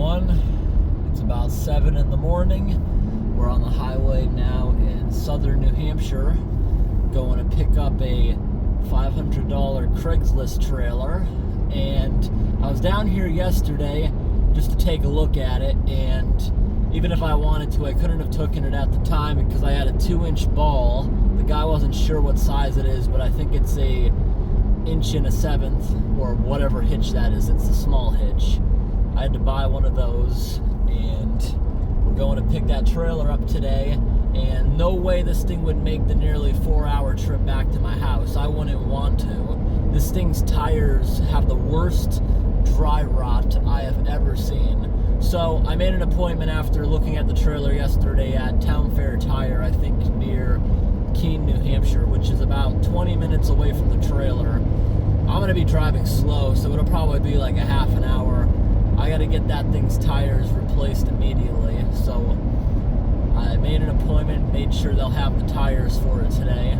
everyone. It's about 7 in the morning. We're on the highway now in southern New Hampshire, going to pick up a $500 Craigslist trailer. And I was down here yesterday just to take a look at it, and even if I wanted to, I couldn't have taken it at the time because I had a 2-inch ball. The guy wasn't sure what size it is, but I think it's a 1.125 or whatever hitch that is. It's a small hitch. I had to buy one of those, and we're going to pick that trailer up today. And no way this thing would make the nearly 4-hour trip back to my house. I wouldn't want to. This thing's tires have the worst dry rot I have ever seen. So I made an appointment after looking at the trailer yesterday at Town Fair Tire, I think near Keene, New Hampshire, which is about 20 minutes away from the trailer. I'm going to be driving slow, so it'll probably be like a half an hour. I got to get that thing's tires replaced immediately. So I made an appointment, made sure they'll have the tires for it today.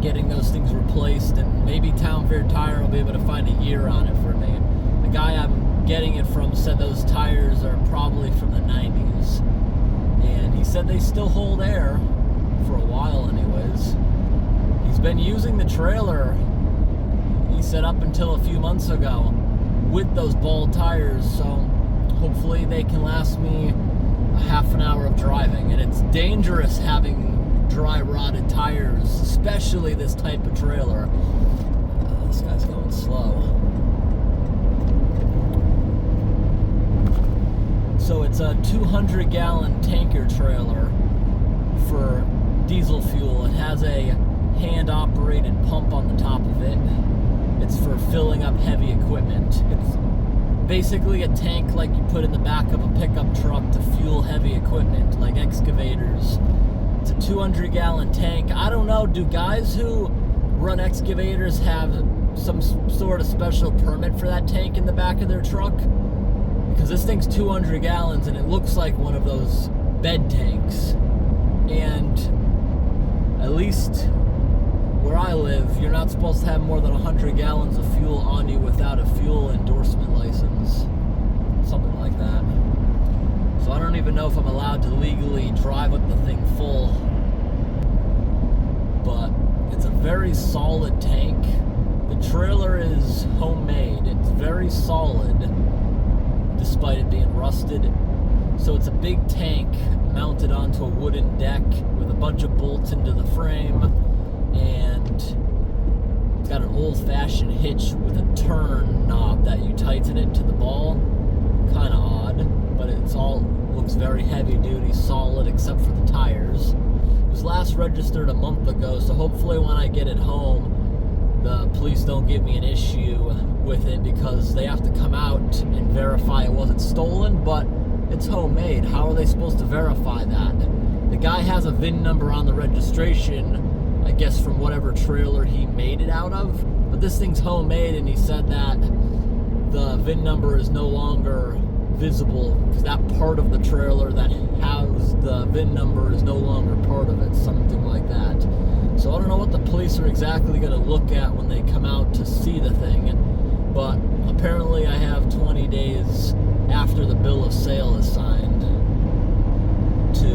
Getting those things replaced, and maybe Town Fair Tire will be able to find a year on it for me. The guy I'm getting it from said those tires are probably from the 90s. And he said they still hold air for a while anyways. He's been using the trailer, he said, up until a few months ago with those bald tires, so hopefully they can last me a half an hour of driving. And it's dangerous having dry rotted tires, especially this type of trailer. This guy's going slow. So it's a 200-gallon tanker trailer for diesel fuel. It has a hand-operated pump on the top of it. It's for filling up heavy equipment. It's basically a tank like you put in the back of a pickup truck to fuel heavy equipment, like excavators. It's a 200-gallon tank. I don't know, do guys who run excavators have some sort of special permit for that tank in the back of their truck? Because this thing's 200 gallons and it looks like one of those bed tanks. And at least where I live, you're not supposed to have more than 100 gallons of fuel on you without a fuel endorsement license. Something like that. So I don't even know if I'm allowed to legally drive with the thing full. But it's a very solid tank. The trailer is homemade. It's very solid, despite it being rusted. So it's a big tank mounted onto a wooden deck with a bunch of bolts into the frame, and it's got an old-fashioned hitch with a turn knob that you tighten it to the ball. Kind of odd, but it's all looks very heavy-duty, solid, except for the tires. It was last registered a month ago, so hopefully when I get it home, the police don't give me an issue with it, because they have to come out and verify it wasn't stolen, but it's homemade. How are they supposed to verify that? The guy has a VIN number on the registration, I guess from whatever trailer he made it out of, but this thing's homemade, and he said that the VIN number is no longer visible because that part of the trailer that has the VIN number is no longer part of it, something like that. So I don't know what the police are exactly going to look at when they come out to see the thing, but apparently I have 20 days after the bill of sale is signed to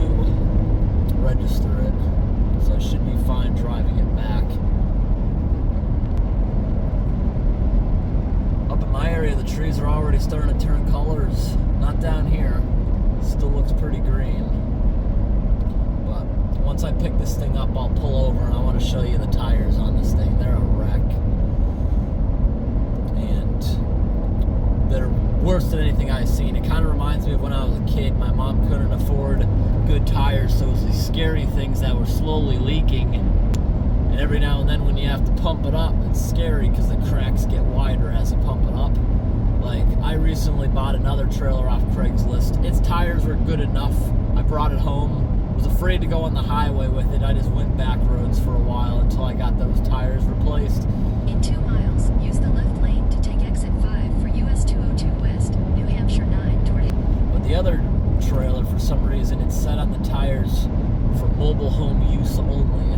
register it, so I should be fine driving it back. Up in my area, the trees are already starting to turn colors. Not down here. Still looks pretty green. But once I pick this thing up, I'll pull over and I want to show you the tires on this thing. They're a wreck. And they're worse than anything I've seen. It kind of reminds me of when I was a kid. My mom couldn't afford good tires, so it was these scary things that were slowly leaking. And every now and then when you have to pump it up, it's scary because the cracks get wider as you pump it up. Like, I recently bought another trailer off Craigslist. Its tires were good enough. I brought it home. Was afraid to go on the highway with it. I just went back roads for a while until I got those tires replaced. In 2 miles, use the left lane to take exit 5 for US 202 West, New Hampshire 9 toward... But the other trailer, for some reason, it's set on the tires for mobile home use only.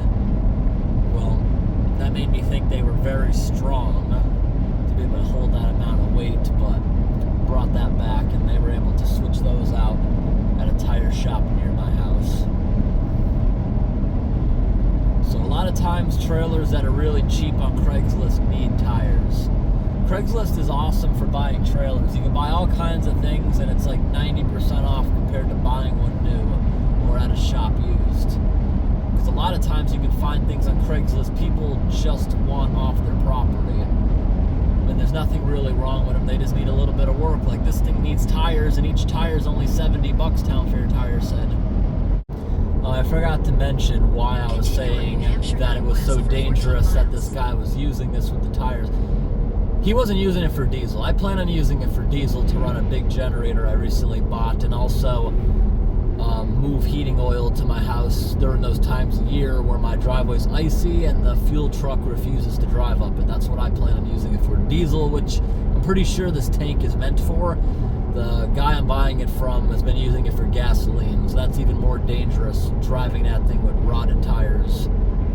Well, that made me think they were very strong to be able to hold that amount of weight, but brought that back, and they were able to switch those out at a tire shop near my house. So a lot of times trailers that are really cheap on Craigslist need tires. Craigslist is awesome for buying trailers. You can buy all kinds of things, and it's like 90% off compared to buying one new or at a shop used. Because a lot of times you can find things on Craigslist people just want off their property. And there's nothing really wrong with them. They just need a little bit of work. Like this thing needs tires, and each tire is only $70, Town Fair Tire said. I forgot to mention why I was saying that it was so dangerous that this guy was using this with the tires. He wasn't using it for diesel. I plan on using it for diesel to run a big generator I recently bought, and also move heating oil to my house during those times of year where my driveway's icy and the fuel truck refuses to drive up it. That's what I plan on using it for. Diesel, which I'm pretty sure this tank is meant for. The guy I'm buying it from has been using it for gasoline, so that's even more dangerous, driving that thing with rotted tires,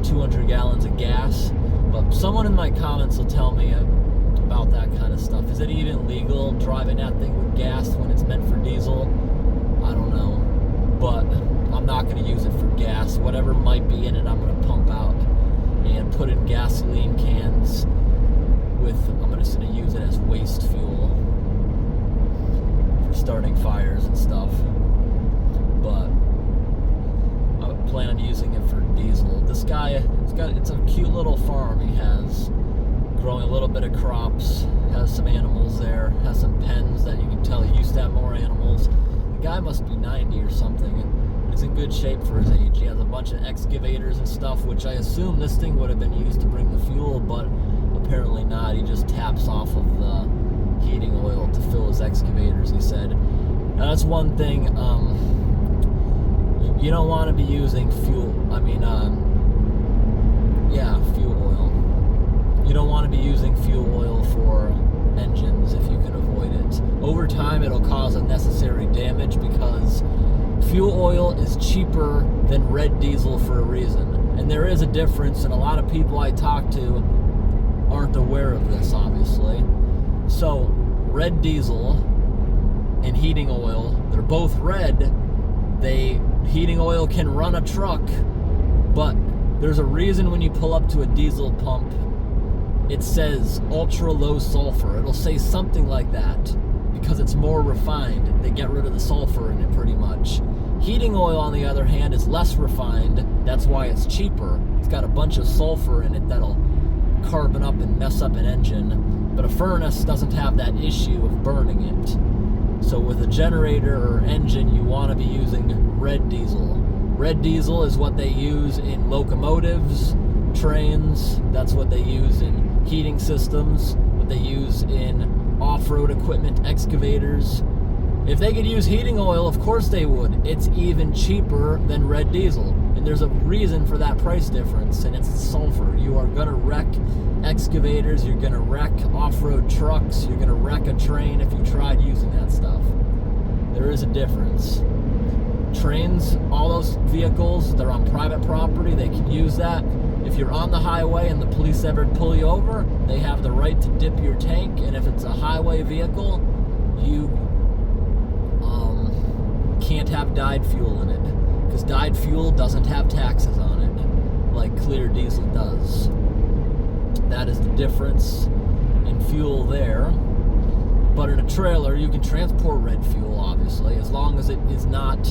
200 gallons of gas. But someone in my comments will tell me about that kind of stuff. Is it even legal driving that thing with gas when it's meant for diesel? I don't know, but I'm not going to use it for gas. Whatever might be in it, I'm going to pump out and put in gasoline cans I'm just going to use it as waste fuel for starting fires and stuff. But I plan on using it for diesel. This guy, it's a cute little farm he has, growing a little bit of crops, has some animals there, has some pens that you can tell he used to have more animals. The guy must be 90 or something. He's in good shape for his age. He has a bunch of excavators and stuff, which I assume this thing would have been used to bring the fuel, but apparently not. He just taps off of the heating oil to fill his excavators, he said. Now, that's one thing. You don't want to be using fuel. Fuel oil. You don't want to be using fuel oil for engines if you can avoid it. Over time, it'll cause unnecessary damage because fuel oil is cheaper than red diesel for a reason. And there is a difference, and a lot of people I talk to aren't aware of this, obviously. So, red diesel and heating oil, they're both red. Heating oil can run a truck, but there's a reason when you pull up to a diesel pump, it says ultra low sulfur. It'll say something like that because it's more refined. They get rid of the sulfur in it pretty much. Heating oil, on the other hand, is less refined. That's why it's cheaper. It's got a bunch of sulfur in it that'll carbon up and mess up an engine. But a furnace doesn't have that issue of burning it. So with a generator or engine, you want to be using red diesel. Red diesel is what they use in locomotives, trains. That's what they use in heating systems, what they use in off-road equipment, excavators. If they could use heating oil, of course they would. It's even cheaper than red diesel. And there's a reason for that price difference, and it's sulfur. You are going to wreck excavators, you're going to wreck off-road trucks, you're going to wreck a train if you tried using that stuff. There is a difference. Trains, all those vehicles, they're on private property, they can use that. If you're on the highway and the police ever pull you over, they have the right to dip your tank, and if it's a highway vehicle, you can't have dyed fuel in it, because dyed fuel doesn't have taxes on it like clear diesel does. That is the difference in fuel there. But in a trailer, you can transport red fuel, obviously, as long as it is not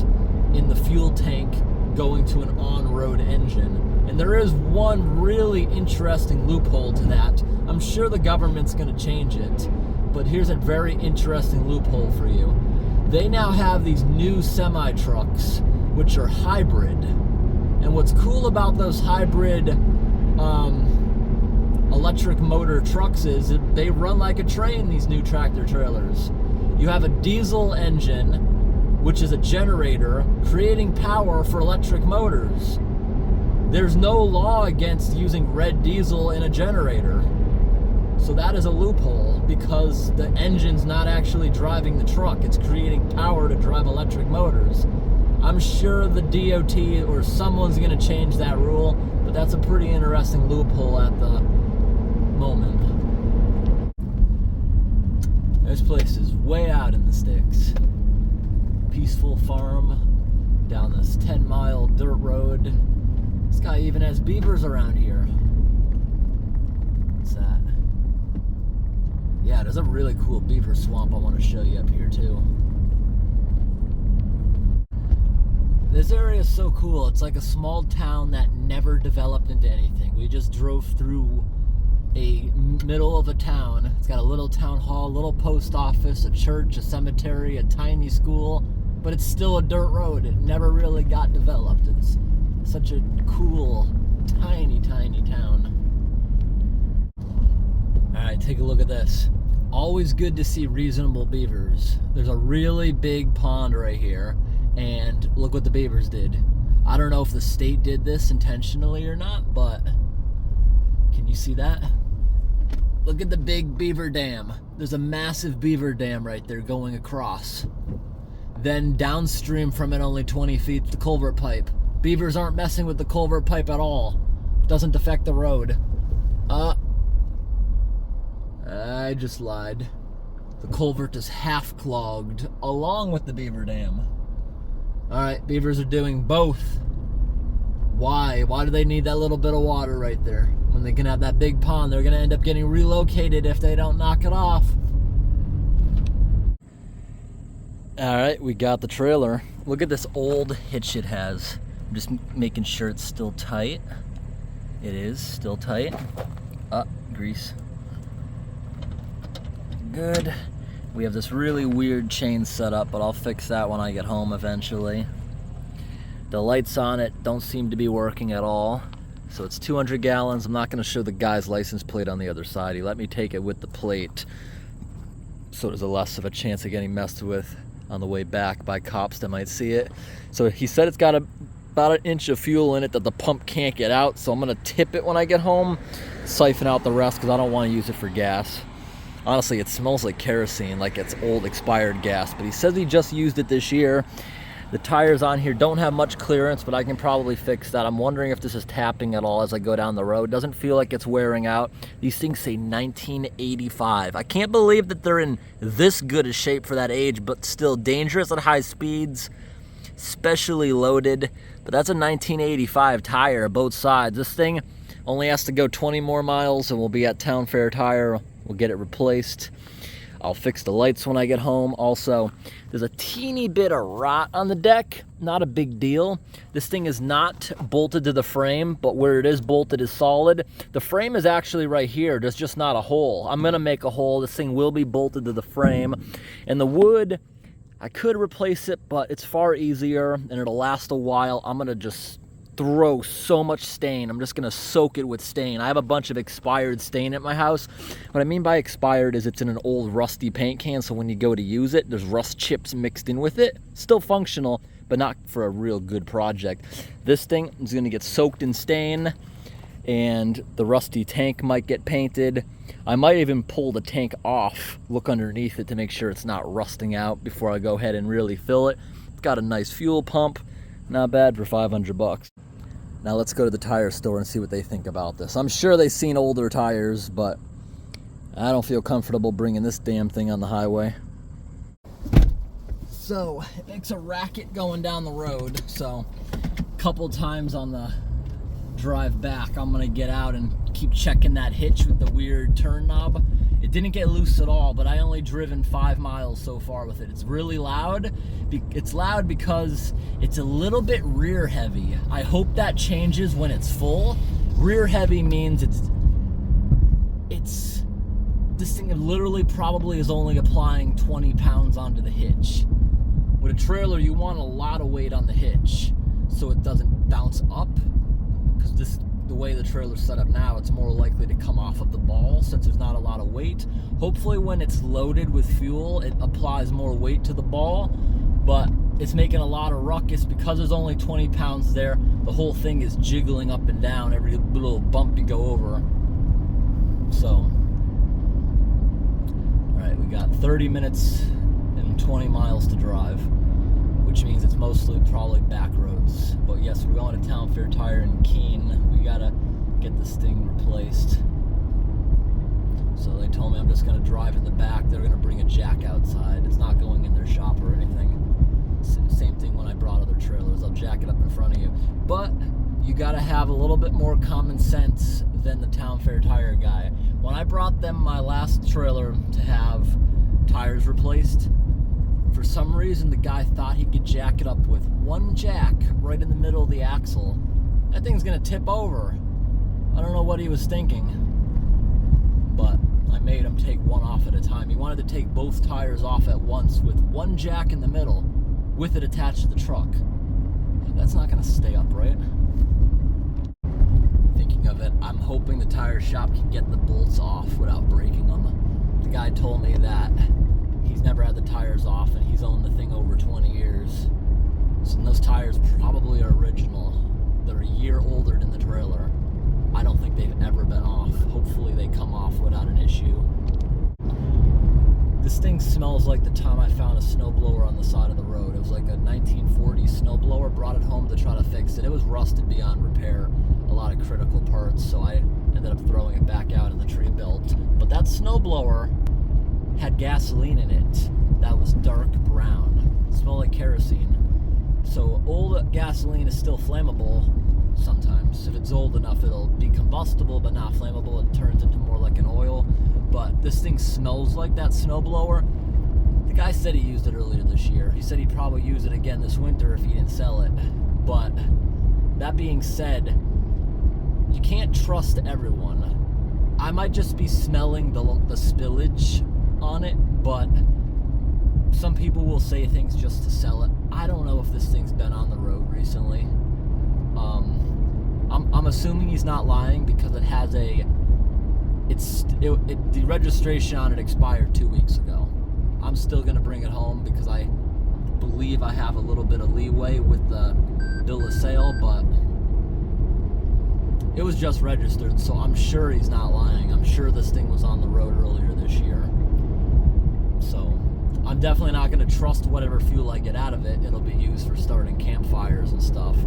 in the fuel tank going to an on-road engine. And there is one really interesting loophole to that. I'm sure the government's going to change it, but here's a very interesting loophole for you. They now have these new semi-trucks, which are hybrid. And what's cool about those hybrid electric motor trucks is they run like a train, these new tractor trailers. You have a diesel engine, which is a generator, creating power for electric motors. There's no law against using red diesel in a generator. So that is a loophole, because the engine's not actually driving the truck. It's creating power to drive electric motors. I'm sure the DOT or someone's going to change that rule, but that's a pretty interesting loophole at the moment. This place is way out sticks. Peaceful farm down this 10-mile dirt road. This guy even has beavers around here. What's that? Yeah, there's a really cool beaver swamp I want to show you up here too. This area is so cool. It's like a small town that never developed into anything. We just drove through a middle of a town. It's got a little town hall, a little post office, a church, a cemetery, a tiny school, but it's still a dirt road. It never really got developed. It's such a cool, tiny, tiny town. All right, take a look at this. Always good to see reasonable beavers. There's a really big pond right here, and look what the beavers did. I don't know if the state did this intentionally or not, but can you see that? Look at the big beaver dam. There's a massive beaver dam right there going across. Then downstream from it, only 20 feet, the culvert pipe. Beavers aren't messing with the culvert pipe at all. Doesn't affect the road. I just lied. The culvert is half clogged along with the beaver dam. Alright, beavers are doing both. Why? Why do they need that little bit of water right there? When they can have that big pond, they're going to end up getting relocated if they don't knock it off. Alright, we got the trailer. Look at this old hitch it has. I'm just making sure it's still tight. It is still tight. Grease. Good. We have this really weird chain set up, but I'll fix that when I get home eventually. The lights on it don't seem to be working at all. So it's 200 gallons. I'm not going to show the guy's license plate on the other side. He let me take it with the plate, so there's a less of a chance of getting messed with on the way back by cops that might see it. So he said it's got about an inch of fuel in it that the pump can't get out, so I'm going to tip it when I get home, siphon out the rest because I don't want to use it for gas. Honestly, it smells like kerosene, like it's old expired gas, but he says he just used it this year. The tires on here don't have much clearance, but I can probably fix that. I'm wondering if this is tapping at all as I go down the road. Doesn't feel like it's wearing out. These things say 1985. I can't believe that they're in this good a shape for that age, but still dangerous at high speeds, especially loaded. But that's a 1985 tire, both sides. This thing only has to go 20 more miles and we'll be at Town Fair Tire. We'll get it replaced. I'll fix the lights when I get home. Also, there's a teeny bit of rot on the deck. Not a big deal. This thing is not bolted to the frame, but where it is bolted is solid. The frame is actually right here. There's just not a hole. I'm gonna make a hole. This thing will be bolted to the frame. And the wood, I could replace it, but it's far easier and it'll last a while. I'm gonna just throw so much stain. I'm just gonna soak it with stain. I have a bunch of expired stain at my house. What I mean by expired is it's in an old rusty paint can, so when you go to use it, there's rust chips mixed in with it. Still functional, but not for a real good project. This thing is gonna get soaked in stain, and the rusty tank might get painted. I might even pull the tank off, look underneath it to make sure it's not rusting out before I go ahead and really fill it. It's got a nice fuel pump. Not bad for 500 bucks. Now let's go to the tire store and see what they think about this. I'm sure they've seen older tires, but I don't feel comfortable bringing this damn thing on the highway. So, it makes a racket going down the road, so a couple times on the drive back, I'm gonna get out and keep checking that hitch with the weird turn knob. It didn't get loose at all, but I only driven 5 miles so far with it. It's really loud. It's loud because it's a little bit rear heavy. I hope that changes when it's full. Rear heavy means this thing literally probably is only applying 20 pounds onto the hitch. With a trailer, you want a lot of weight on the hitch so it doesn't bounce up, because the way the trailer's set up now, it's more likely to come off of the ball since there's not a lot of weight. Hopefully when it's loaded with fuel, it applies more weight to the ball, but it's making a lot of ruckus because there's only 20 pounds there. The whole thing is jiggling up and down every little bump you go over. So, all right, we got 30 minutes and 20 miles to drive, which means it's mostly probably back roads. But yes, we're going to Town Fair Tire in Keene. We gotta get this thing replaced. So they told me I'm just just going to drive in the back. They're going to bring a jack outside. It's not going in their shop or anything. Same thing when I brought other trailers. I'll jack it up in front of you. But you got to have a little bit more common sense than the Town Fair tire guy. When I brought them my last trailer to have tires replaced, for some reason the guy thought he could jack it up with one jack right in the middle of the axle. That thing's going to tip over. I don't know what he was thinking, but I made him take one off at a time. He wanted to take both tires off at once with one jack in the middle with it attached to the truck. That's not going to stay upright. Thinking of it, I'm hoping the tire shop can get the bolts off without breaking them. The guy told me that he's never had the tires off and he's owned the thing over 20 years. So those tires probably are original. They're a year older than the trailer. I don't think they've ever been off. Hopefully they come off without an issue. This thing smells like the time I found a snowblower on the side of the road. It was like a 1940s snowblower, brought it home to try to fix it. It was rusted beyond repair, a lot of critical parts, so I ended up throwing it back out in the tree belt. But that snowblower had gasoline in it that was dark brown. It smelled like kerosene. So old gasoline is still flammable sometimes. If it's old enough, it'll be combustible but not flammable. It turns into more like an oil. But this thing smells like that snowblower. The guy said he used it earlier this year. He said he'd probably use it again this winter if he didn't sell it. But that being said, you can't trust everyone. I might just be smelling the spillage on it, but some people will say things just to sell it. I don't know if this thing's been on the road recently. I'm assuming he's not lying because it has the registration on it expired 2 weeks ago. I'm still gonna bring it home because I believe I have a little bit of leeway with the bill of sale, but it was just registered, so I'm sure he's not lying. I'm sure this thing was on the road earlier this year. So I'm definitely not gonna trust whatever fuel I get out of it. It'll be used for starting campfires and stuff.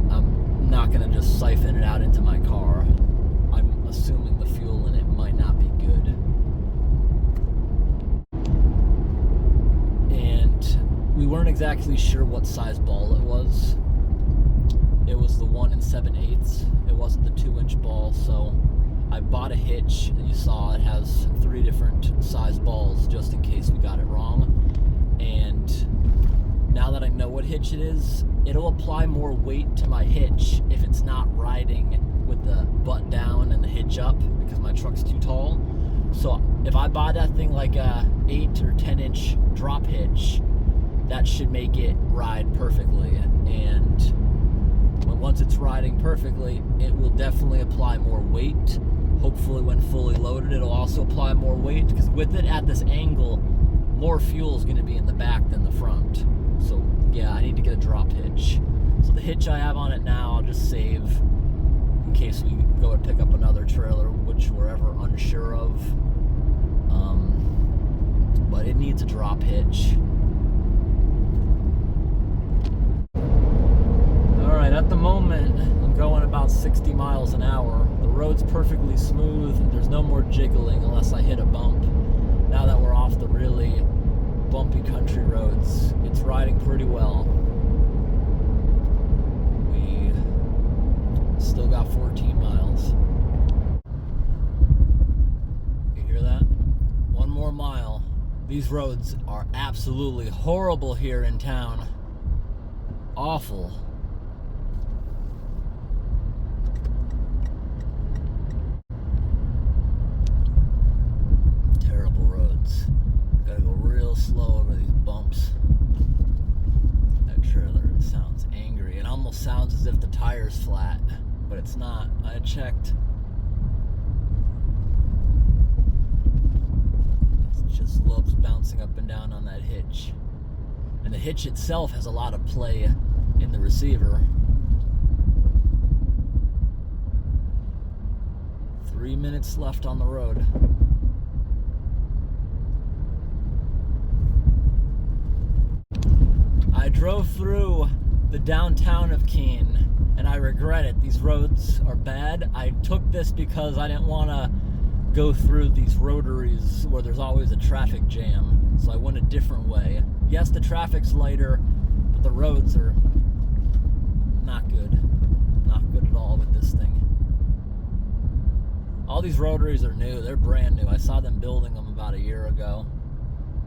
I'm not gonna just siphon it out into my car. I'm assuming the fuel in it might not be good. And we weren't exactly sure what size ball it was. It was the 1 7/8. It wasn't the 2-inch ball, so I bought a hitch. You saw it has 3 different size balls just in case we got it wrong. And now that I know what hitch it is, it'll apply more weight to my hitch if it's not riding with the butt down and the hitch up because my truck's too tall. So if I buy that thing like a 8 or 10-inch drop hitch, that should make it ride perfectly. And once it's riding perfectly, it will definitely apply more weight. Hopefully when fully loaded, it'll also apply more weight because with it at this angle, more fuel is going to be in the back than the front. So yeah, I need to get a drop hitch. So the hitch I have on it now, I'll just save in case we go and pick up another trailer, which we're ever unsure of. But it needs a drop hitch. Alright, at the moment, I'm going about 60 miles an hour. The road's perfectly smooth. There's no more jiggling unless I hit a bump. Now that we're off the really bumpy country roads, it's riding pretty well. We still got 14 miles. You hear that? One more mile. These roads are absolutely horrible here in town. Awful. Terrible roads. Gotta go real slow over these bumps. That trailer sounds angry. It almost sounds as if the tire's flat, but it's not. I checked. It just loves bouncing up and down on that hitch. And the hitch itself has a lot of play in the receiver. 3 minutes left on the road. I drove through the downtown of Keene, and I regret it. These roads are bad. I took this because I didn't want to go through these rotaries where there's always a traffic jam. So I went a different way. Yes, the traffic's lighter, but the roads are not good. Not good at all with this thing. All these rotaries are new. They're brand new. I saw them building them about a year ago.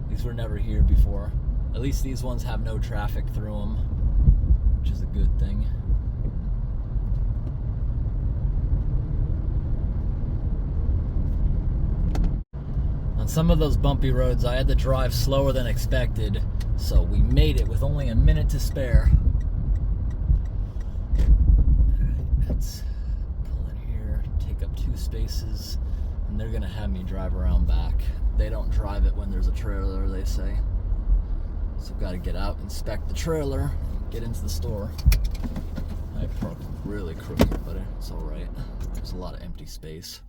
These were never here before. At least these ones have no traffic through them, which is a good thing. On some of those bumpy roads, I had to drive slower than expected, so we made it with only a minute to spare. Alright, let's pull in here, take up 2 spaces, and they're gonna have me drive around back. They don't drive it when there's a trailer, they say. So I've got to get out, inspect the trailer, get into the store. I parked really crooked, but it's alright. There's a lot of empty space.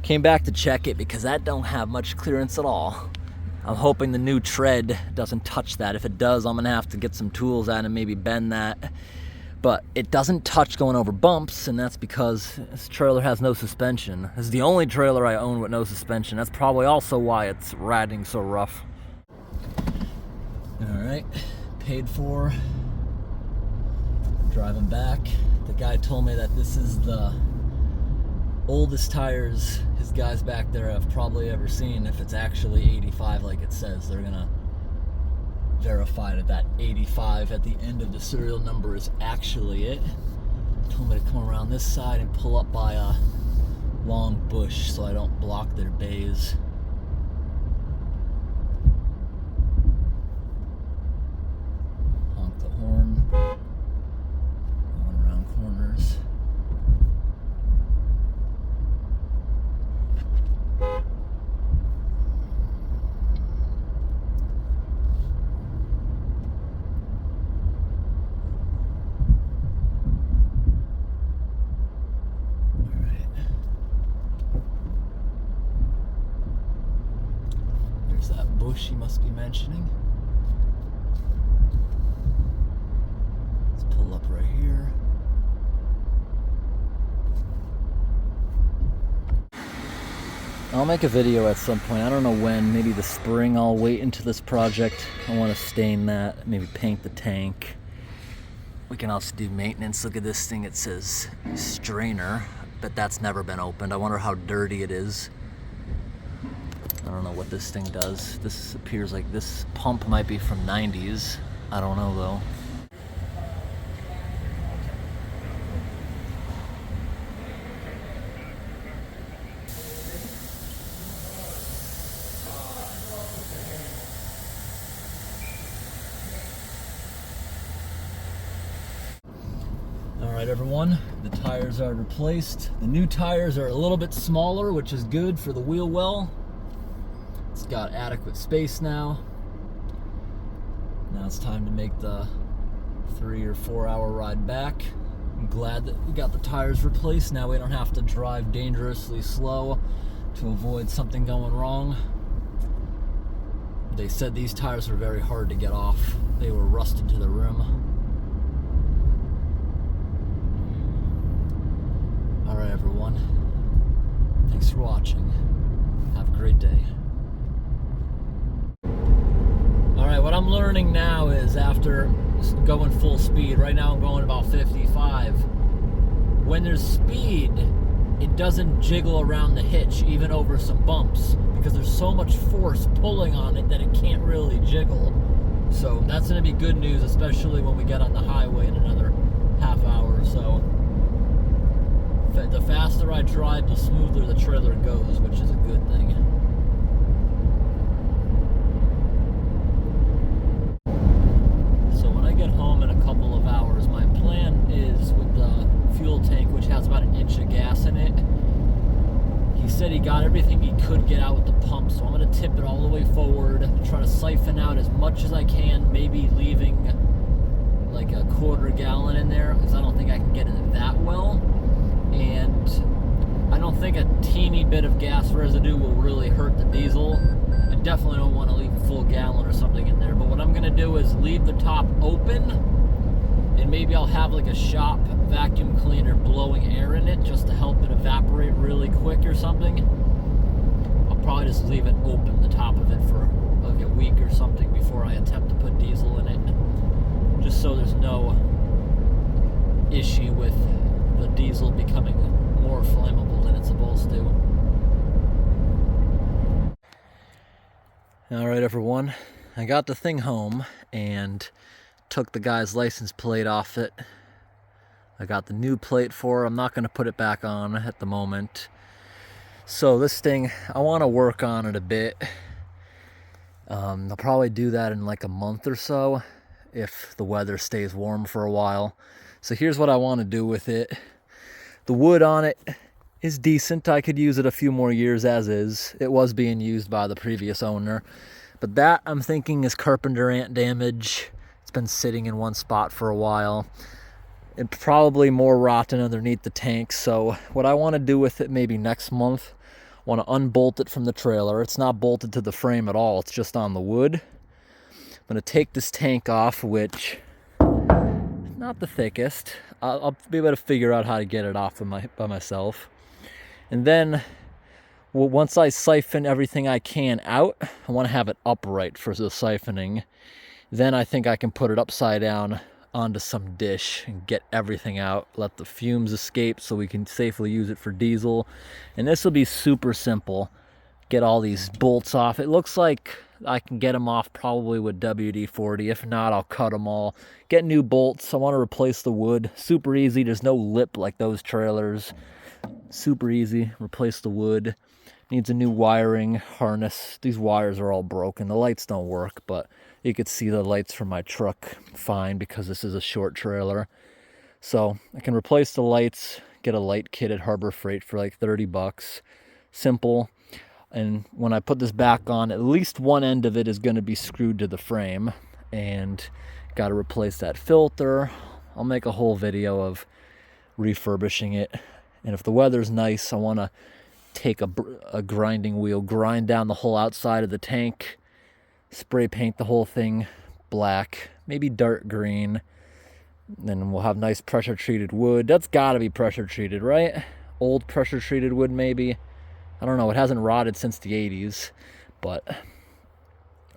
Came back to check it because that don't have much clearance at all. I'm hoping the new tread doesn't touch that. If it does, I'm gonna have to get some tools out and maybe bend that. But it doesn't touch going over bumps, and that's because this trailer has no suspension. This is the only trailer I own with no suspension. That's probably also why it's riding so rough. Alright, paid for. Driving back. The guy told me that this is the oldest tires his guys back there have probably ever seen. If it's actually 85 like it says, they're gonna verify that 85 at the end of the serial number is actually it. Told me to come around this side and pull up by a long bush so I don't block their bays. Honk the horn. Going around corners. That bush he must be mentioning. Let's pull up right here. I'll make a video at some point. I don't know when. Maybe the spring. I'll wait into this project. I want to stain that. Maybe paint the tank. We can also do maintenance. Look at this thing. It says strainer, but that's never been opened. I wonder how dirty it is. I don't know what this thing does. This appears like this pump might be from 90s. I don't know though. Alright everyone, the tires are replaced. The new tires are a little bit smaller, which is good for the wheel well. It's got adequate space now. Now it's time to make the 3 or 4 hour ride back. I'm glad that we got the tires replaced. Now we don't have to drive dangerously slow to avoid something going wrong. They said these tires were very hard to get off. They were rusted to the rim. Alright everyone, thanks for watching. Have a great day. Alright, what I'm learning now is after going full speed, right now I'm going about 55, when there's speed, it doesn't jiggle around the hitch, even over some bumps, because there's so much force pulling on it that it can't really jiggle. So that's going to be good news, especially when we get on the highway in another half hour or so. The faster I drive, the smoother the trailer goes, which is a good thing. So when I get home in a couple of hours, my plan is with the fuel tank, which has about 1 inch of gas in it. He said he got everything he could get out with the pump, so I'm going to tip it all the way forward, try to siphon out as much as I can, maybe leaving like a 1/4 gallon in there, because I don't think I can get it that well. And I don't think a teeny bit of gas residue will really hurt the diesel. I definitely don't want to leave a full gallon or something in there, but what I'm going to do is leave the top open, and maybe I'll have like a shop vacuum cleaner blowing air in it just to help it evaporate really quick or something, I'll probably just leave it open, the top of it, for like a week or something before I attempt to put diesel in it, just so there's no issue with the diesel becoming more flammable than it's supposed to. Alright everyone, I got the thing home and took the guy's license plate off it. I got the new plate for it. I'm not going to put it back on at the moment. So this thing, I want to work on it a bit. I'll probably do that in like a month or so if the weather stays warm for a while. So here's what I want to do with it. The wood on it is decent. I could use it a few more years as is. It was being used by the previous owner. But that, I'm thinking, is carpenter ant damage. It's been sitting in one spot for a while. And probably more rotten underneath the tank. So what I want to do with it maybe next month, I want to unbolt it from the trailer. It's not bolted to the frame at all. It's just on the wood. I'm going to take this tank off, which not the thickest. I'll be able to figure out how to get it off by myself. And then once I siphon everything I can out, I want to have it upright for the siphoning. Then I think I can put it upside down onto some dish and get everything out, let the fumes escape so we can safely use it for diesel. And this will be super simple. Get all these bolts off. It looks like I can get them off probably with WD-40. If not, I'll cut them all. Get new bolts. I want to replace the wood. Super easy. There's no lip like those trailers. Super easy. Replace the wood. Needs a new wiring harness. These wires are all broken. The lights don't work, but you could see the lights from my truck fine because this is a short trailer. So I can replace the lights, get a light kit at Harbor Freight for like 30 bucks. Simple. And when I put this back on, at least one end of it is going to be screwed to the frame. And got to replace that filter. I'll make a whole video of refurbishing it. And if the weather's nice, I want to take a grinding wheel, grind down the whole outside of the tank, spray paint the whole thing black, maybe dark green. Then we'll have nice pressure treated wood. That's got to be pressure treated, right? Old pressure treated wood maybe. I don't know, it hasn't rotted since the 80s, but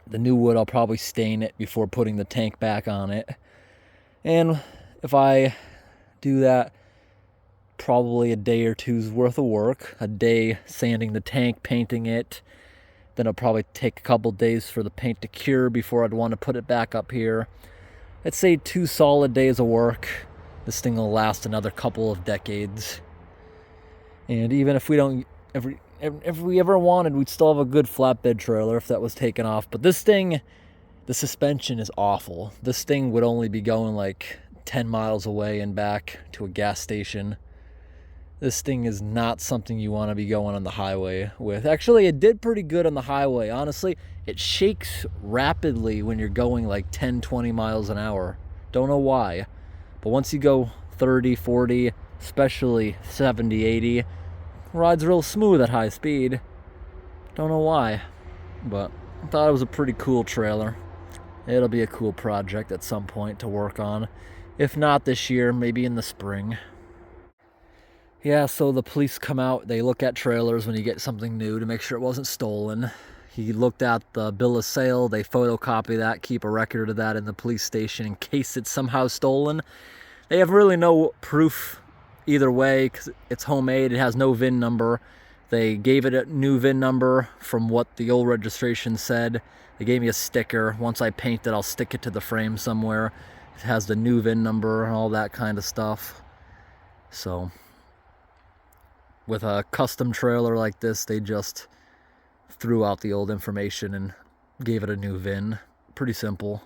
the new wood, I'll probably stain it before putting the tank back on it. And if I do that, probably a day or two's worth of work. A day sanding the tank, painting it. Then it'll probably take a couple days for the paint to cure before I'd want to put it back up here. I'd say 2 solid days of work. This thing will last another couple of decades. And even if we don't, if we ever wanted, we'd still have a good flatbed trailer if that was taken off. But this thing, the suspension is awful. This thing would only be going like 10 miles away and back to a gas station. This thing is not something you want to be going on the highway with. Actually, it did pretty good on the highway. Honestly, it shakes rapidly when you're going like 10, 20 miles an hour. Don't know why. But once you go 30, 40, especially 70, 80, rides real smooth at high speed. Don't know why. But I thought it was a pretty cool trailer. It'll be a cool project at some point to work on. If not this year, maybe in the spring. Yeah, so the police come out, they look at trailers when you get something new to make sure it wasn't stolen. He looked at the bill of sale, they photocopy that, keep a record of that in the police station in case it's somehow stolen. They have really no proof either way because it's homemade, it has no VIN number. They gave it a new VIN number from what the old registration said. They gave me a sticker. Once I paint it, I'll stick it to the frame somewhere. It has the new VIN number and all that kind of stuff. So with a custom trailer like this, they just threw out the old information and gave it a new VIN. Pretty simple.